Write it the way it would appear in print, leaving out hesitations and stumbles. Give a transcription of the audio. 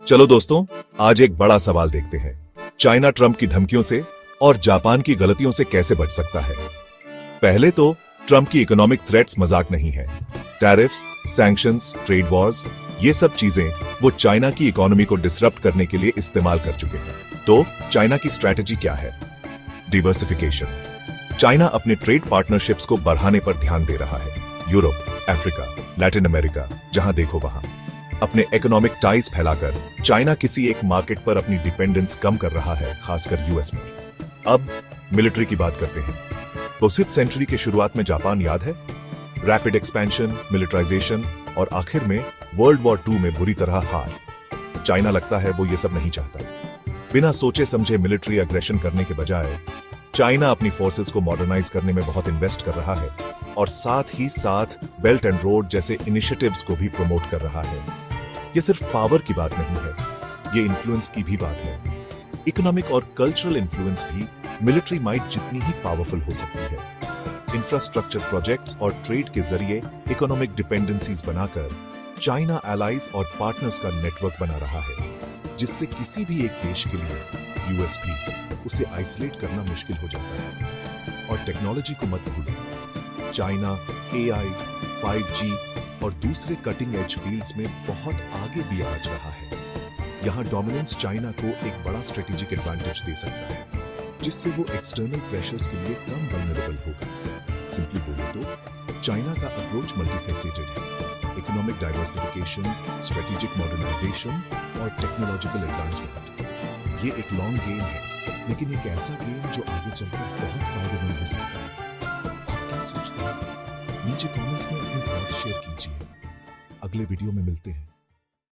चलो दोस्तों, आज एक बड़ा सवाल देखते हैं। चाइना ट्रंप की धमकियों से और जापान की गलतियों से कैसे बच सकता है। पहले तो ट्रंप की इकोनॉमिक थ्रेट्स मजाक नहीं है। टैरिफ्स, सैंक्शंस, ट्रेड वॉर्स, ये सब चीजें वो चाइना की इकोनॉमी को डिसरप्ट करने के लिए इस्तेमाल कर चुके हैं। तो चाइना की स्ट्रैटेजी क्या है? डिवर्सिफिकेशन। चाइना अपने ट्रेड पार्टनरशिप्स को बढ़ाने पर ध्यान दे रहा है। यूरोप, अफ्रीका, लैटिन अमेरिका, जहां देखो वहां अपने इकोनॉमिक टाइज फैलाकर चाइना किसी एक मार्केट पर अपनी डिपेंडेंस कम कर रहा है, खासकर यूएस में। अब मिलिट्री की बात करते हैं। 20वीं सेंचुरी के शुरुआत में जापान याद है? रैपिड एक्सपेंशन, मिलिटराइजेशन और आखिर में वर्ल्ड वॉर 2 में बुरी तरह हार। चाइना लगता है वो ये सब नहीं चाहता। बिना सोचे समझे मिलिट्री एग्रेशन करने के बजाय चाइना अपनी फोर्सेस को मॉडर्नाइज करने में बहुत इन्वेस्ट कर रहा है और साथ ही साथ बेल्ट एंड रोड जैसे इनिशिएटिव्स को भी प्रमोट कर रहा है। ये सिर्फ पावर की बात नहीं है, ये इन्फ्लुएंस की भी बात है। इकोनॉमिक और कल्चरल इन्फ्लुएंस भी मिलिट्री माइट जितनी ही पावरफुल हो सकती है। इंफ्रास्ट्रक्चर प्रोजेक्ट्स और ट्रेड के जरिए इकोनॉमिक डिपेंडेंसीज बनाकर चाइना एलाइज और पार्टनर्स का नेटवर्क बना रहा है, जिससे किसी भी एक देश के लिए यूएस भी उसे आइसोलेट करना मुश्किल हो जाता है। और टेक्नोलॉजी को मत भूलो, चाइना एआई, 5G और दूसरे कटिंग एज फील्ड्स में बहुत आगे भी आज रहा है। यहां डोमिनेंस चाइना को एक बड़ा स्ट्रेटेजिक एडवांटेज दे सकता है, जिससे वो एक्सटर्नल प्रेशर्स के लिए कम वल्नरेबल होगा। सिंपली बोले तो चाइना का अप्रोच मल्टीफेसेटेड है। इकोनॉमिक डाइवर्सिफिकेशन, स्ट्रेटेजिक मॉडर्नाइजेशन और टेक्नोलॉजिकल एडवांसमेंट। ये एक लॉन्ग गेम है, लेकिन एक ऐसा गेम जो आगे चलकर बहुत फायदेमंद हो सकता है। आप क्या सोचते हैं? नीचे कमेंट्स में अपने थॉट्स शेयर कीजिए। अगले वीडियो में मिलते हैं।